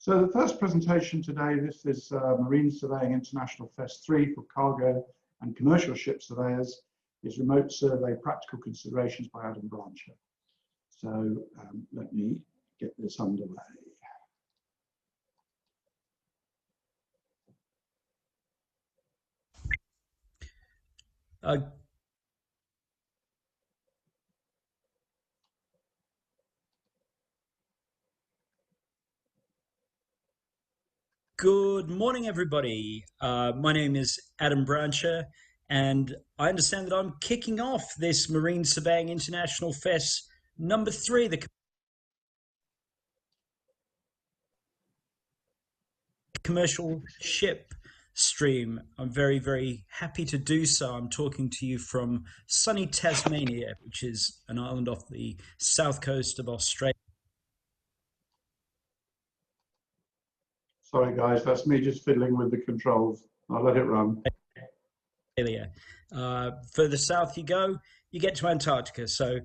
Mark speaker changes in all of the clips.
Speaker 1: So the first presentation today, this is Marine Surveying International FES 3 for cargo and commercial ship surveyors, is Remote Survey Practical Considerations by Adam Brancher. So let me get this underway.
Speaker 2: Good morning, everybody. My name is Adam Brancher, and I understand that I'm kicking off this Marine Surveying International FES number 3, the commercial ship stream. I'm very, very happy to do so. I'm talking to you from sunny Tasmania, which is an island off the south coast of Australia.
Speaker 1: Sorry guys, that's me just fiddling with the controls. I'll let it run.
Speaker 2: Further south you go, you get to Antarctica. So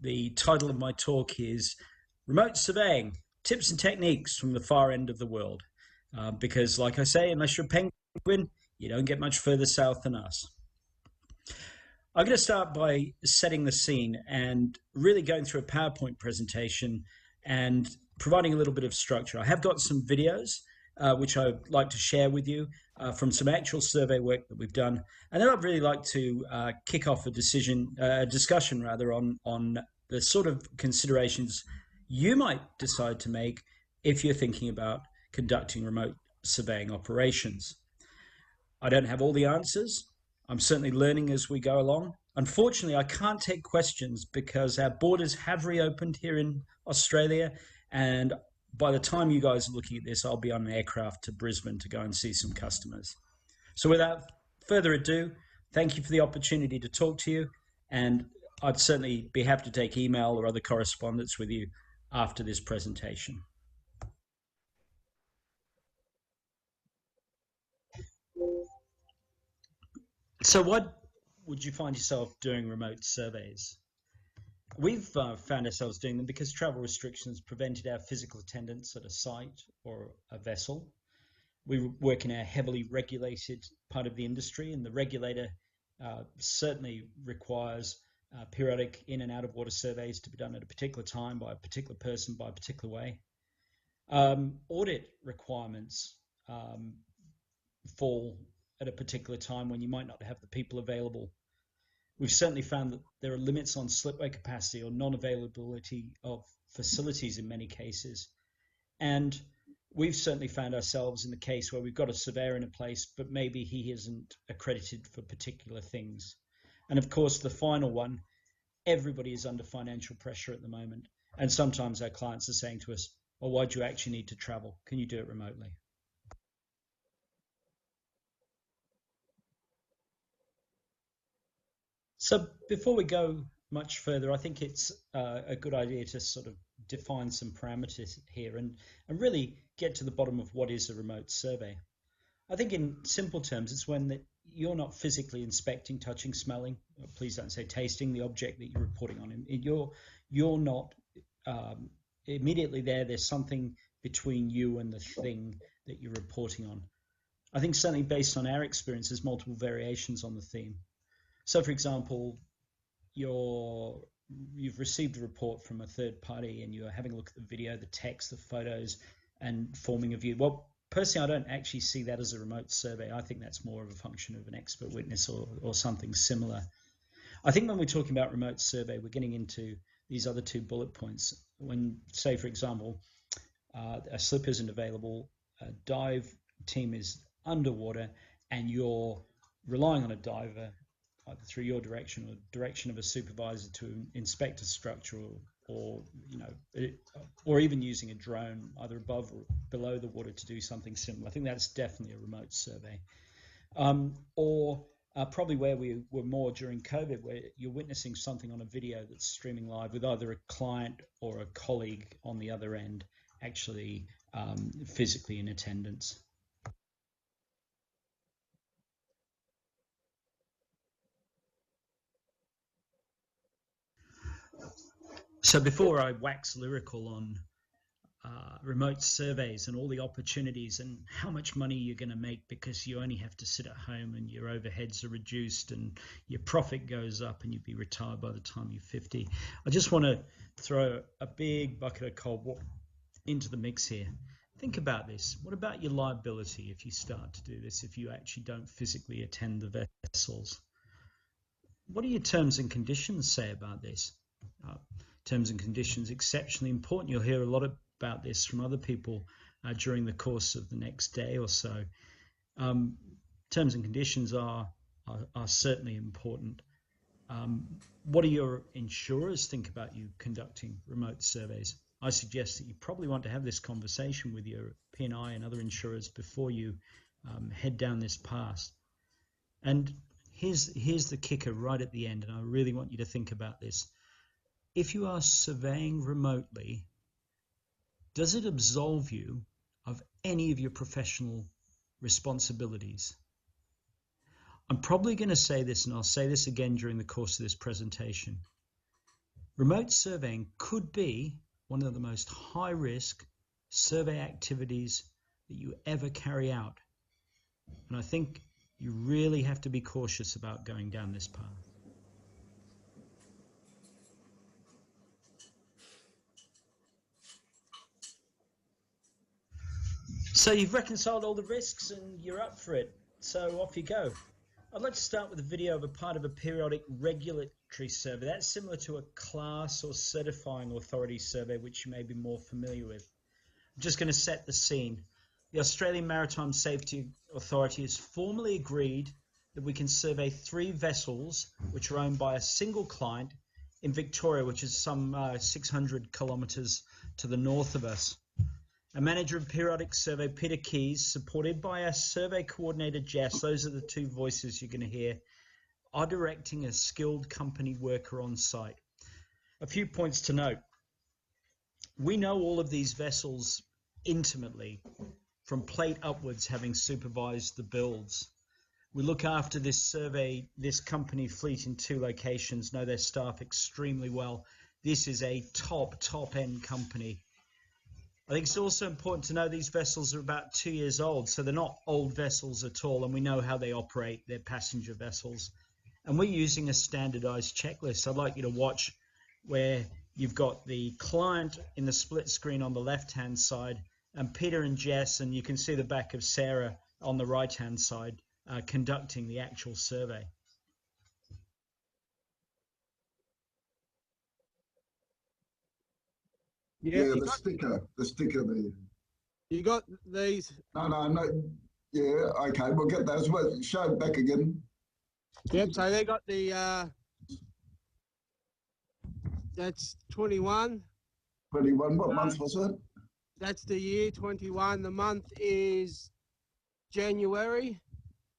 Speaker 2: the title of my talk is Remote Surveying, Tips and Techniques from the Far End of the World. Because like I say, unless you're a penguin, you don't get much further south than us. I'm going to start by setting the scene and really going through a PowerPoint presentation and providing a little bit of structure. I have got some videos which I'd like to share with you from some actual survey work that we've done. And then I'd really like to kick off a discussion on the sort of considerations you might decide to make if you're thinking about conducting remote surveying operations. I don't have all the answers. I'm certainly learning as we go along. Unfortunately, I can't take questions because our borders have reopened here in Australia, and by the time you guys are looking at this, I'll be on an aircraft to Brisbane to go and see some customers. So without further ado, thank you for the opportunity to talk to you, and I'd certainly be happy to take email or other correspondence with you after this presentation. So what would you find yourself doing remote surveys? We've found ourselves doing them because travel restrictions prevented our physical attendance at a site or a vessel. We work in a heavily regulated part of the industry, and the regulator certainly requires periodic in and out of water surveys to be done at a particular time by a particular person by a particular way. Audit requirements fall at a particular time when you might not have the people available. We've certainly found that there are limits on slipway capacity or non-availability of facilities in many cases. And we've certainly found ourselves in the case where we've got a surveyor in a place, but maybe he isn't accredited for particular things. And of course, the final one, everybody is under financial pressure at the moment. And sometimes our clients are saying to us, well, why do you actually need to travel? Can you do it remotely? So before we go much further, I think it's a good idea to sort of define some parameters here and really get to the bottom of what is a remote survey. I think in simple terms, it's when you're not physically inspecting, touching, smelling, please don't say tasting, the object that you're reporting on. You're not immediately there. There's something between you and the thing that you're reporting on. I think certainly based on our experience, there's multiple variations on the theme. So for example, you've received a report from a third party and you're having a look at the video, the text, the photos, and forming a view. Well, personally, I don't actually see that as a remote survey. I think that's more of a function of an expert witness or something similar. I think when we're talking about remote survey, we're getting into these other two bullet points. When, say, for example, a slip isn't available, a dive team is underwater, and you're relying on a diver either through your direction or direction of a supervisor to inspect a structure or even using a drone either above or below the water to do something similar. I think that's definitely a remote survey. Probably where we were more during COVID, where you're witnessing something on a video that's streaming live with either a client or a colleague on the other end actually physically in attendance. So before I wax lyrical on remote surveys and all the opportunities and how much money you're going to make because you only have to sit at home and your overheads are reduced and your profit goes up and you'll be retired by the time you're 50. I just want to throw a big bucket of cold water into the mix here. Think about this. What about your liability if you start to do this, if you actually don't physically attend the vessels? What do your terms and conditions say about this? Terms and conditions exceptionally important. You'll hear a lot about this from other people during the course of the next day or so. Terms and conditions are certainly important. What do your insurers think about you conducting remote surveys? I suggest that you probably want to have this conversation with your P&I and other insurers before you head down this path. And here's the kicker right at the end, and I really want you to think about this. If you are surveying remotely, does it absolve you of any of your professional responsibilities? I'm probably going to say this, and I'll say this again during the course of this presentation. Remote surveying could be one of the most high-risk survey activities that you ever carry out. And I think you really have to be cautious about going down this path. So you've reconciled all the risks and you're up for it. So off you go. I'd like to start with a video of a part of a periodic regulatory survey. That's similar to a class or certifying authority survey, which you may be more familiar with. I'm just going to set the scene. The Australian Maritime Safety Authority has formally agreed that we can survey 3 vessels which are owned by a single client in Victoria, which is some 600 kilometres to the north of us. A manager of periodic survey, Peter Keys, supported by a survey coordinator, Jess, those are the 2 voices you're going to hear, are directing a skilled company worker on site. A few points to note. We know all of these vessels intimately, from plate upwards, having supervised the builds. We look after this survey, this company fleet in 2 locations, know their staff extremely well. This is a top end company. I think it's also important to know these vessels are about 2 years old, so they're not old vessels at all, and we know how they operate. They're passenger vessels. And we're using a standardized checklist. I'd like you to watch where you've got the client in the split screen on the left-hand side, and Peter and Jess, and you can see the back of Sarah on the right-hand side, conducting the actual survey.
Speaker 3: Yeah, the sticker there.
Speaker 4: You got these?
Speaker 3: No. Yeah, okay, we'll get those. Well, show it back again.
Speaker 4: Yep, so they got the, that's 21.
Speaker 3: 21, what month was it?
Speaker 4: That's the year, 21. The month is January.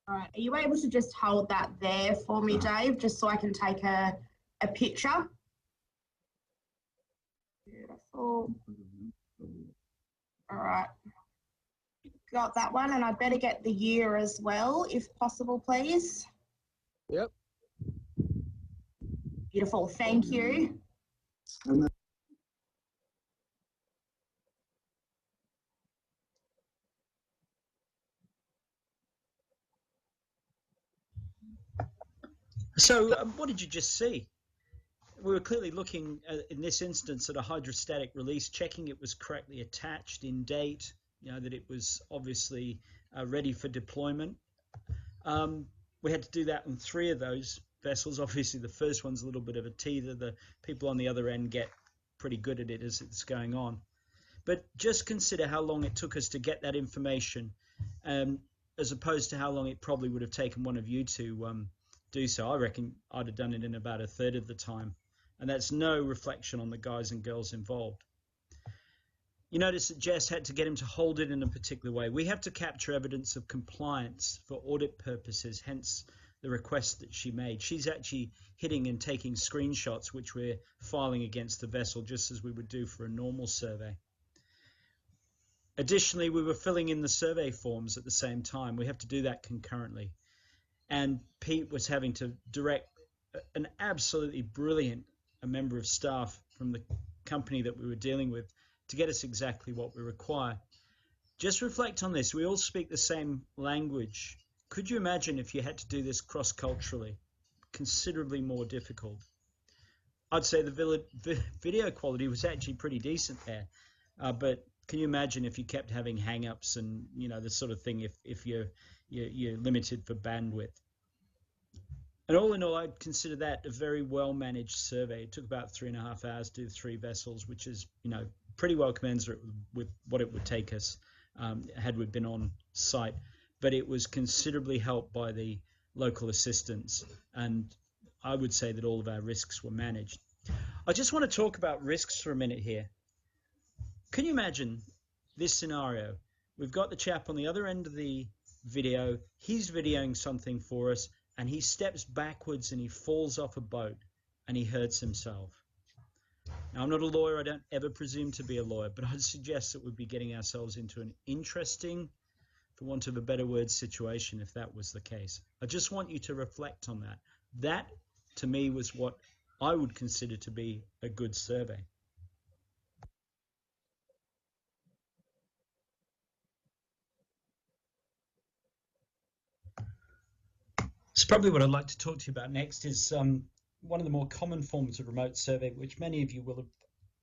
Speaker 5: All right, are you able to just hold that there for me, Dave, just so I can take a picture? Beautiful. All right. Got that one, and I'd better get the year as well, if possible, please.
Speaker 4: Yep.
Speaker 5: Beautiful, thank you.
Speaker 2: So what did you just see? We were clearly looking in this instance at a hydrostatic release, checking it was correctly attached in date, that it was obviously ready for deployment. We had to do that on 3 of those vessels. Obviously, the first one's a little bit of a teether. The people on the other end get pretty good at it as it's going on. But just consider how long it took us to get that information, as opposed to how long it probably would have taken one of you to do so. I reckon I'd have done it in about 1/3 of the time. And that's no reflection on the guys and girls involved. You notice that Jess had to get him to hold it in a particular way. We have to capture evidence of compliance for audit purposes, hence the request that she made. She's actually hitting and taking screenshots, which we're filing against the vessel, just as we would do for a normal survey. Additionally, we were filling in the survey forms at the same time. We have to do that concurrently. And Pete was having to direct an absolutely brilliant member of staff from the company that we were dealing with to get us exactly what we require. Just reflect on this. We all speak the same language. Could you imagine if you had to do this cross-culturally? Considerably more difficult. I'd say the video quality was actually pretty decent there, but can you imagine if you kept having hang-ups and the sort of thing if you're limited for bandwidth? And all in all, I'd consider that a very well-managed survey. It took about 3.5 hours to do 3 vessels, which is pretty well commensurate with what it would take us had we been on site. But it was considerably helped by the local assistance, and I would say that all of our risks were managed. I just want to talk about risks for a minute here. Can you imagine this scenario? We've got the chap on the other end of the video. He's videoing something for us, and he steps backwards and he falls off a boat and he hurts himself. Now, I'm not a lawyer. I don't ever presume to be a lawyer, but I'd suggest that we'd be getting ourselves into an interesting, for want of a better word, situation if that was the case. I just want you to reflect on that. That, to me, was what I would consider to be a good survey. So probably what I'd like to talk to you about next is one of the more common forms of remote survey, which many of you will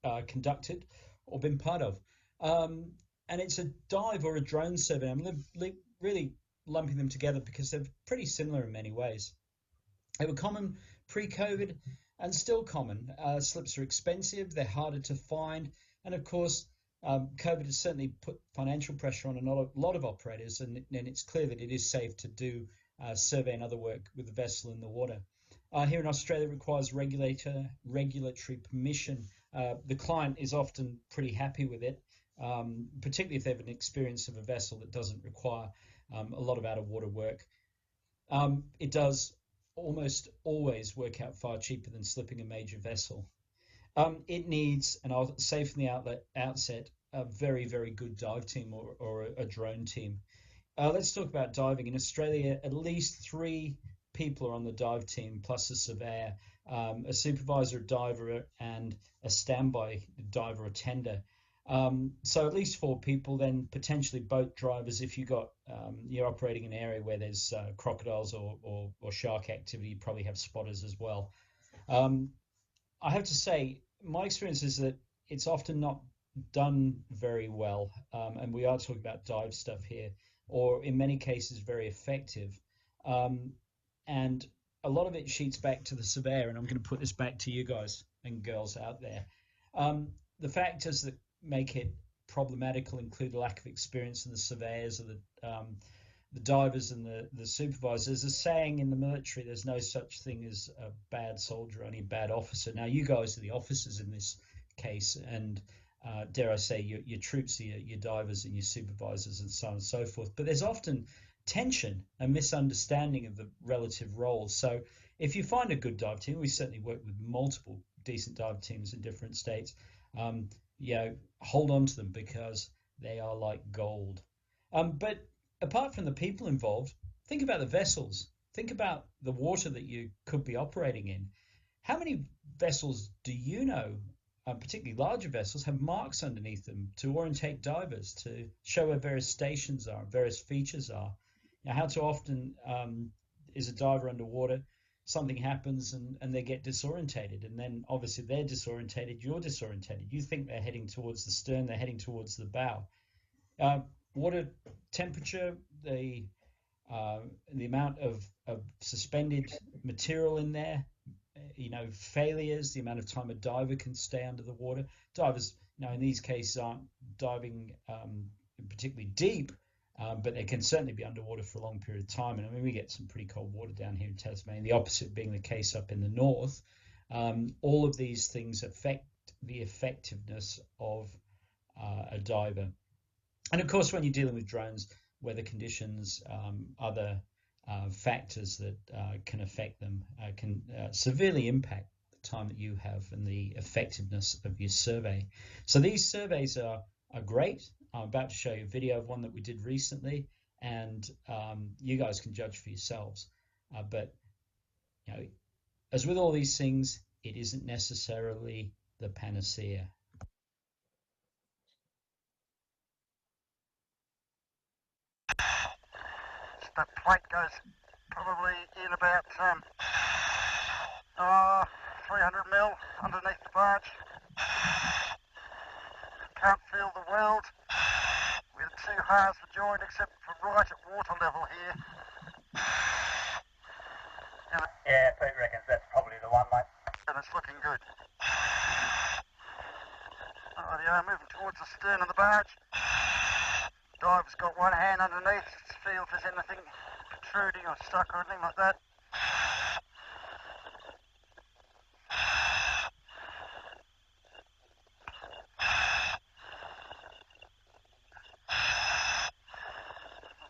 Speaker 2: have conducted or been part of. And it's a dive or a drone survey. I'm really lumping them together because they're pretty similar in many ways. They were common pre-COVID and still common. Slips are expensive, they're harder to find, and of course, COVID has certainly put financial pressure on a lot of operators, and it's clear that it is safe to do survey and other work with the vessel in the water. Here in Australia, it requires regulatory permission. The client is often pretty happy with it, particularly if they have an experience of a vessel that doesn't require a lot of out-of-water work. It does almost always work out far cheaper than slipping a major vessel. It needs, and I'll say from the outset, a very, very good dive team or a drone team. Let's talk about diving. In Australia, at least 3 people are on the dive team, plus a surveyor, a supervisor, a diver, and a standby diver or tender. So at least 4 people, then potentially boat drivers. If you're operating in an area where there's crocodiles or shark activity, you probably have spotters as well. I have to say, my experience is that it's often not done very well, and we are talking about dive stuff here, or in many cases very effective. And a lot of it sheets back to the surveyor, and I'm going to put this back to you guys and girls out there. The factors that make it problematical include a lack of experience in the surveyors or the divers and the supervisors. There's a saying in the military, there's no such thing as a bad soldier, only a bad officer. Now, you guys are the officers in this case, and dare I say, your troops, your divers and your supervisors and so on and so forth. But there's often tension and misunderstanding of the relative roles. So if you find a good dive team, we certainly work with multiple decent dive teams in different states, hold on to them because they are like gold. But apart from the people involved, think about the vessels. Think about the water that you could be operating in. How many vessels do you know, particularly larger vessels, have marks underneath them to orientate divers, to show where various stations are, various features are? Now, how too often is a diver underwater, something happens and they get disorientated, and then obviously they're disorientated, you're disorientated. You think they're heading towards the stern, they're heading towards the bow. Water temperature, the amount of suspended material in there, failures, the amount of time a diver can stay under the water. Divers, in these cases aren't diving particularly deep, but they can certainly be underwater for a long period of time. And I mean, we get some pretty cold water down here in Tasmania, the opposite being the case up in the north. All of these things affect the effectiveness of a diver. And of course, when you're dealing with drones, weather conditions, other factors that can affect them can severely impact the time that you have and the effectiveness of your survey. So these surveys are great. I'm about to show you a video of one that we did recently, and you guys can judge for yourselves. But as with all these things, it isn't necessarily the panacea.
Speaker 6: That plate goes probably in about 300 mil underneath the barge. Can't feel the weld. With two halves for joint except for right at water level here.
Speaker 7: Yeah, Pete reckons that's probably the one, mate.
Speaker 6: And it's looking good. Rightio, moving towards the stern of the barge. Diver's got one hand underneath to feel if there's anything protruding or stuck or anything like that.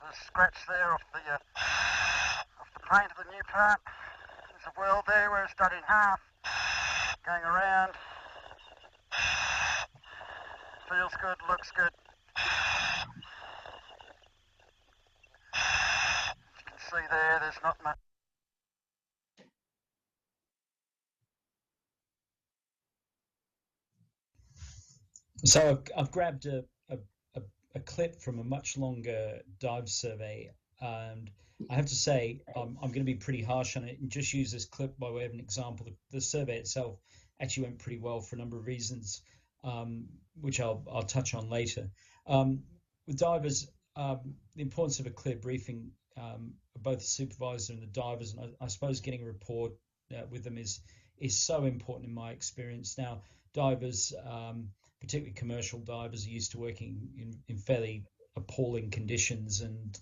Speaker 6: There's a scratch there off the paint of the new part. There's a weld there where it's done in half. Going around. Feels good, looks good. As you can see there, there's not much.
Speaker 2: So I've grabbed a clip from a much longer dive survey, and I have to say I'm going to be pretty harsh on it and just use this clip by way of an example. The survey itself actually went pretty well for a number of reasons, which I'll touch on later. With divers, the importance of a clear briefing of both the supervisor and the divers, and I suppose getting a report with them is so important in my experience. Now, divers, particularly commercial divers, are used to working in fairly appalling conditions, and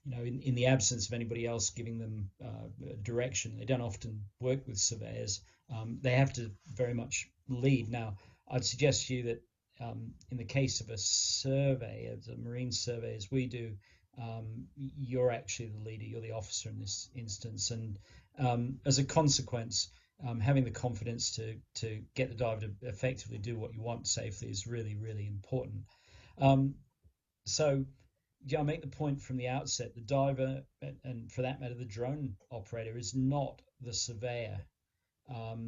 Speaker 2: in the absence of anybody else giving them direction, they don't often work with surveyors. They have to very much lead. Now, I'd suggest to you that in the case of a survey, as a marine survey as we do, you're actually the leader, you're the officer in this instance, and as a consequence, having the confidence to get the diver to effectively do what you want safely is really, really important. So I make the point from the outset, the diver, and for that matter, the drone operator, is not the surveyor.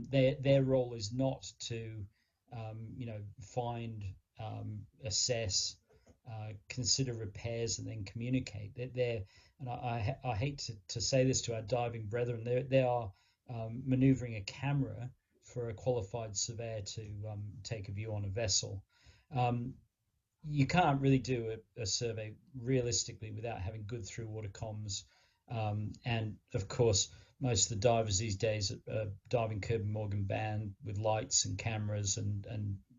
Speaker 2: Their role is not to find, assess, consider repairs, and then communicate. And I hate to say this to our diving brethren, they are maneuvering a camera for a qualified surveyor to take a view on a vessel. You can't really do a survey realistically without having good through water comms, and of course most of the divers these days are diving Kirby Morgan band with lights and cameras and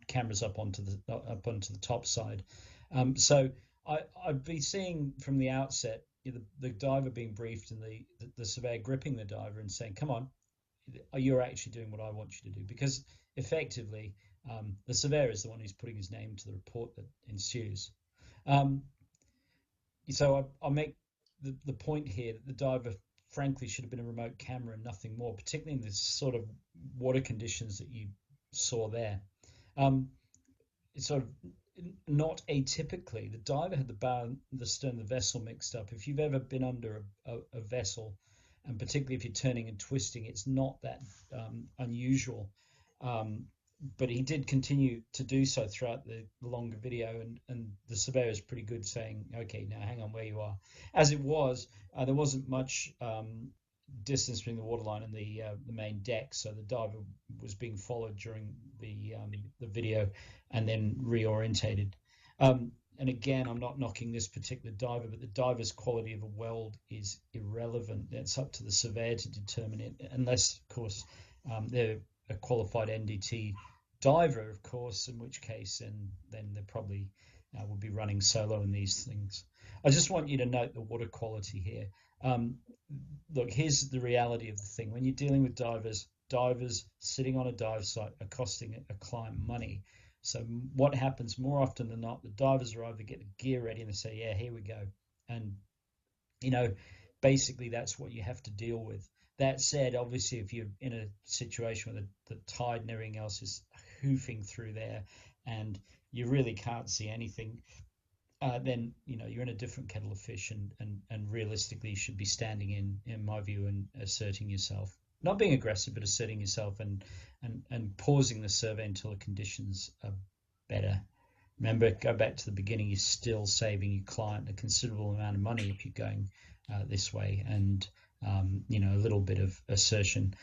Speaker 2: cameras up onto the top side. So I'd be seeing from the outset the diver being briefed and the surveyor gripping the diver and saying, come on, you're actually doing what I want you to do, because effectively the surveyor is the one who's putting his name to the report that ensues. So I'll make the point here that the diver frankly should have been a remote camera and nothing more, particularly in the sort of water conditions that you saw there. It's sort of not atypically, the diver had the bow and the stern of the vessel mixed up. If you've ever been under a vessel, and particularly if you're turning and twisting, it's not that unusual. But he did continue to do so throughout the longer video, and the surveyor is pretty good saying, okay, now hang on where you are. As it was, there wasn't much distance between the waterline and the main deck, so the diver was being followed during the video and then reorientated. And again, I'm not knocking this particular diver, but the diver's quality of a weld is irrelevant. It's up to the surveyor to determine it, unless, of course, they're a qualified NDT diver, of course, in which case then they probably would be running solo in these things. I just want you to note the water quality here. Look, here's the reality of the thing. When you're dealing with divers sitting on a dive site are costing a client money. So what happens more often than not, the divers arrive, they get the gear ready and they say, yeah, here we go. And, basically that's what you have to deal with. That said, obviously, if you're in a situation where the tide and everything else is hoofing through there and you really can't see anything, then, you're in a different kettle of fish and realistically you should be standing in my view, and asserting yourself. Not being aggressive, but asserting yourself and pausing the survey until the conditions are better. Remember, go back to the beginning, you're still saving your client a considerable amount of money if you're going this way, and you know, a little bit of assertion,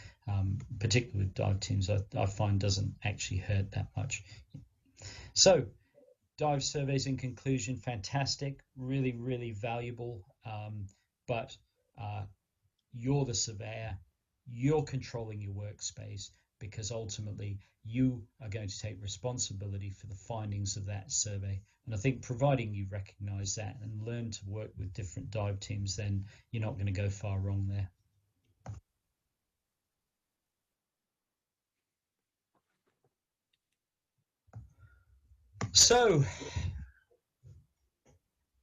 Speaker 2: particularly with dive teams, I find doesn't actually hurt that much. So dive surveys in conclusion, fantastic, really, really valuable, but you're the surveyor, you're controlling your workspace, because ultimately you are going to take responsibility for the findings of that survey. And I think providing you recognize that and learn to work with different dive teams, then you're not going to go far wrong there. So,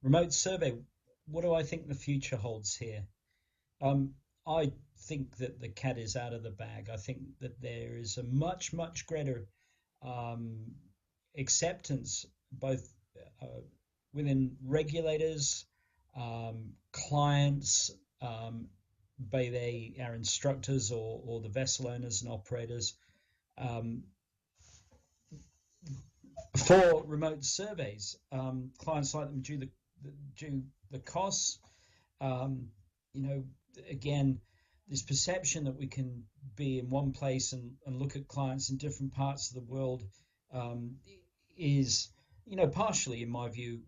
Speaker 2: remote survey, what do I think the future holds here? I think that the cat is out of the bag. I think that there is a much, much greater acceptance, both within regulators, clients, be they our instructors or the vessel owners and operators, for remote surveys. Clients like them due the costs. You know, again, this perception that we can be in one place and look at clients in different parts of the world is, you know, partially, in my view,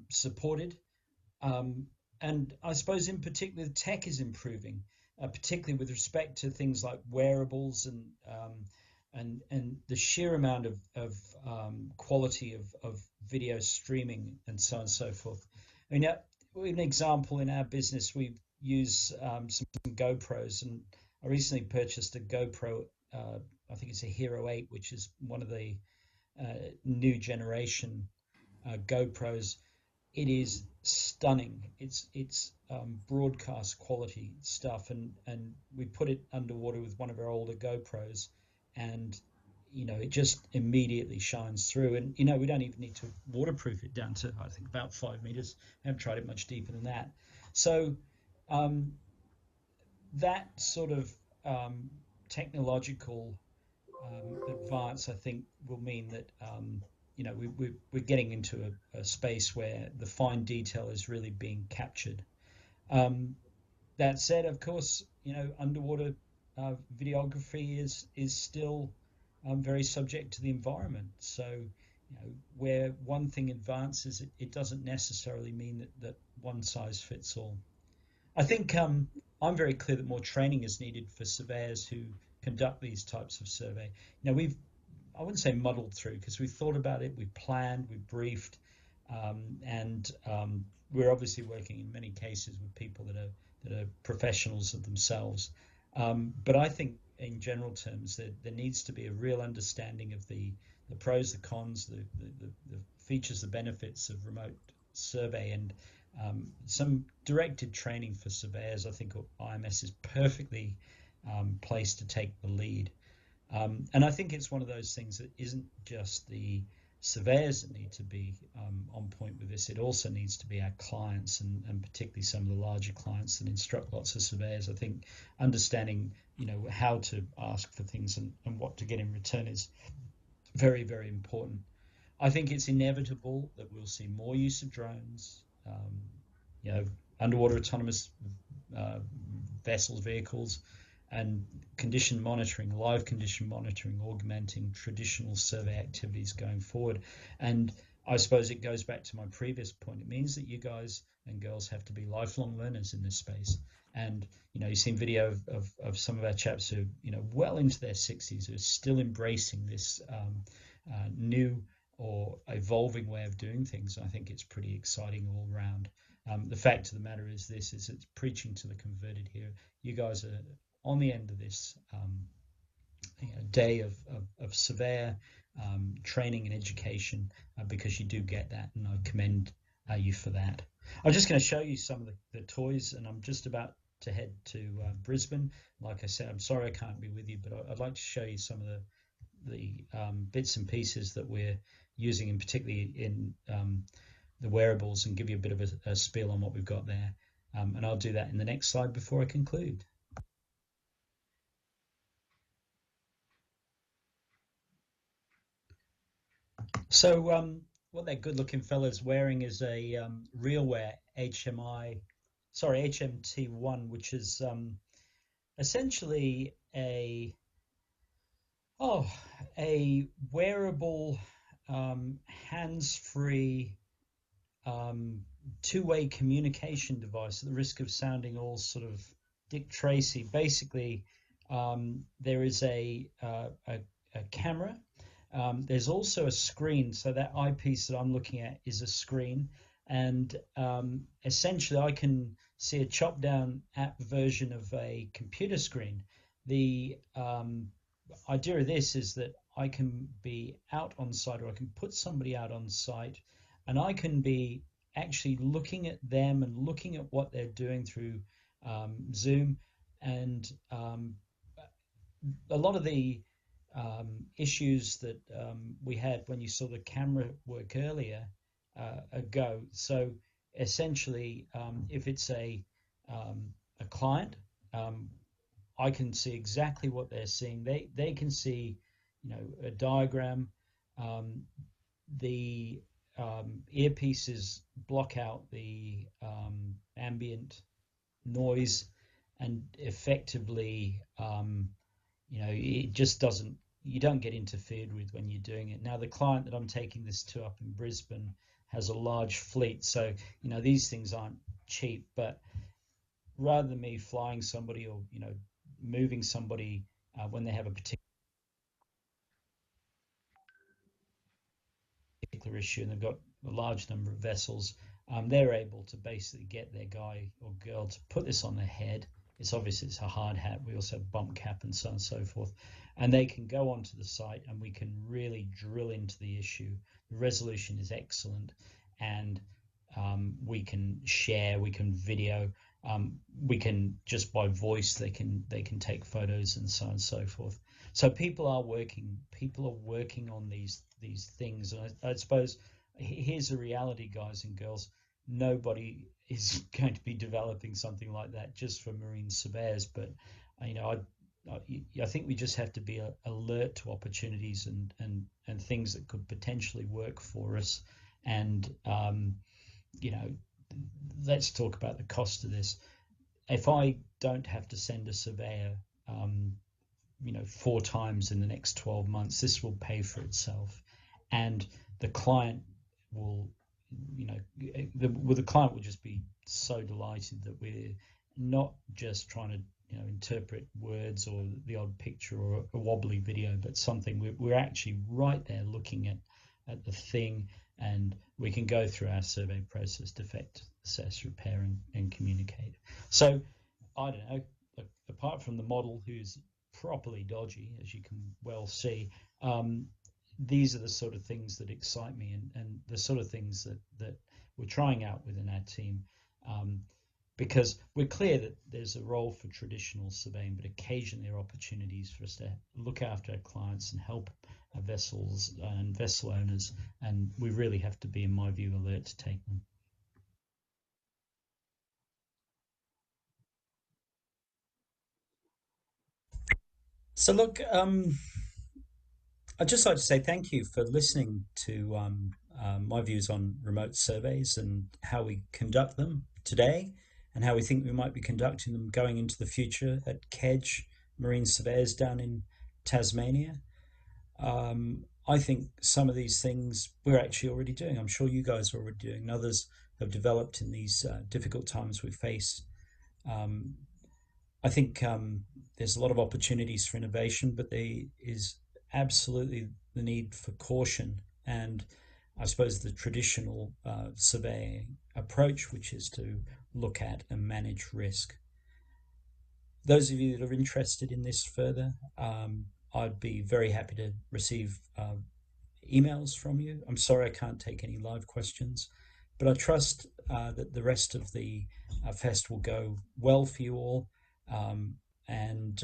Speaker 2: supported. And I suppose in particular, tech is improving, particularly with respect to things like wearables and the sheer amount of quality of video streaming and so on and so forth. I mean, an example in our business, we use some GoPros, and I recently purchased a GoPro. I think it's a Hero 8, which is one of the new generation GoPros. It is stunning. It's broadcast quality stuff, and we put it underwater with one of our older GoPros, and you know, it just immediately shines through. And you know, we don't even need to waterproof it down to, I think, about 5 meters. I haven't tried it much deeper than that. So that sort of technological advance, I think, will mean that you know, we're getting into a space where the fine detail is really being captured. That said, of course, you know, underwater videography is still very subject to the environment. So, you know, where one thing advances, it doesn't necessarily mean that one size fits all. I think I'm very clear that more training is needed for surveyors who conduct these types of survey. You know, I wouldn't say muddled through, because we thought about it, we planned, we briefed, and we're obviously working in many cases with people that are professionals of themselves. But I think in general terms that there needs to be a real understanding of the pros, the cons, the features, the benefits of remote survey, and some directed training for surveyors. I think IMS is perfectly placed to take the lead. And I think it's one of those things that isn't just the surveyors that need to be on point with this. It also needs to be our clients, and particularly some of the larger clients that instruct lots of surveyors. I think understanding, you know, how to ask for things and what to get in return is very, very important. I think it's inevitable that we'll see more use of drones, you know, underwater autonomous vessels, vehicles, and condition monitoring, live condition monitoring, augmenting traditional survey activities going forward. And I suppose it goes back to my previous point. It means that you guys and girls have to be lifelong learners in this space. And, you know, you've seen video of some of our chaps who, you know, well into their 60s, who are still embracing this new or evolving way of doing things. I think it's pretty exciting all around. The fact of the matter is this, is it's preaching to the converted here. You guys are on the end of this you know, day of surveyor training and education, because you do get that, and I commend you for that. I'm just going to show you some of the toys, and I'm just about to head to Brisbane. Like I said, I'm sorry I can't be with you, but I'd like to show you some of the bits and pieces that we're using, and particularly in the wearables, and give you a bit of a spiel on what we've got there. And I'll do that in the next slide before I conclude. So what that good-looking fella's wearing is a RealWear HMI HMT1, which is essentially a wearable, hands-free, two-way communication device. At the risk of sounding all sort of Dick Tracy, basically, there is a camera. There's also a screen, so that eyepiece that I'm looking at is a screen, and essentially I can see a chopped down app version of a computer screen. The idea of this is that I can be out on site, or I can put somebody out on site, and I can be actually looking at them and looking at what they're doing through Zoom. And a lot of the issues that we had when you saw the camera work earlier ago. So essentially, if it's a client, I can see exactly what they're seeing. They can see, a diagram. The earpieces block out the ambient noise, and effectively, it just doesn't. You don't get interfered with when you're doing it. Now, the client that I'm taking this to up in Brisbane has a large fleet, so these things aren't cheap. But rather than me flying somebody or moving somebody when they have a particular issue and they've got a large number of vessels, they're able to basically get their guy or girl to put this on their head. It's a hard hat. We also have bump cap and so on and so forth. And they can go onto the site and we can really drill into the issue. The resolution is excellent, and we can share, we can video, we can just by voice, they can take photos and so on and so forth. So people are working on these things. And I suppose here's the reality, guys and girls. Nobody is going to be developing something like that just for marine surveyors, but I think we just have to be alert to opportunities and things that could potentially work for us. And let's talk about the cost of this. If I don't have to send a surveyor 4 times in the next 12 months, this will pay for itself, and the client will the client will just be so delighted that we're not just trying to interpret words or the odd picture or a wobbly video, but something we're actually right there looking at the thing, and we can go through our survey process, defect, assess, repair, and communicate. So I don't know, apart from the model, who's properly dodgy, as you can well see, these are the sort of things that excite me, and the sort of things that we're trying out within our team, because we're clear that there's a role for traditional surveying, but occasionally there are opportunities for us to look after our clients and help our vessels and vessel owners, and we really have to be, in my view, alert to take them. So look, I'd just like to say thank you for listening to my views on remote surveys and how we conduct them today, and how we think we might be conducting them going into the future at Kedge Marine Surveyors down in Tasmania. I think some of these things we're actually already doing. I'm sure you guys are already doing, and others have developed in these difficult times we face. I think there's a lot of opportunities for innovation, but there is absolutely the need for caution. And I suppose the traditional surveying approach, which is to look at and manage risk. Those of you that are interested in this further, I'd be very happy to receive emails from you. I'm sorry I can't take any live questions, but I trust that the rest of the fest will go well for you all. And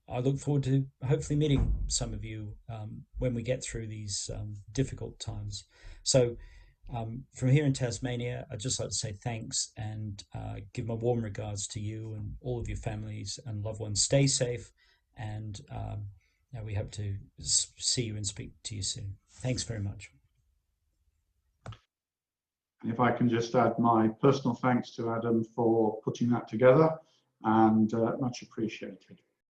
Speaker 2: I look forward to hopefully meeting some of you when we get through these difficult times. So from here in Tasmania, I'd just like to say thanks and give my warm regards to you and all of your families and loved ones. Stay safe, and we hope to see you and speak to you soon. Thanks very much.
Speaker 1: And if I can just add my personal thanks to Adam for putting that together, and much appreciated.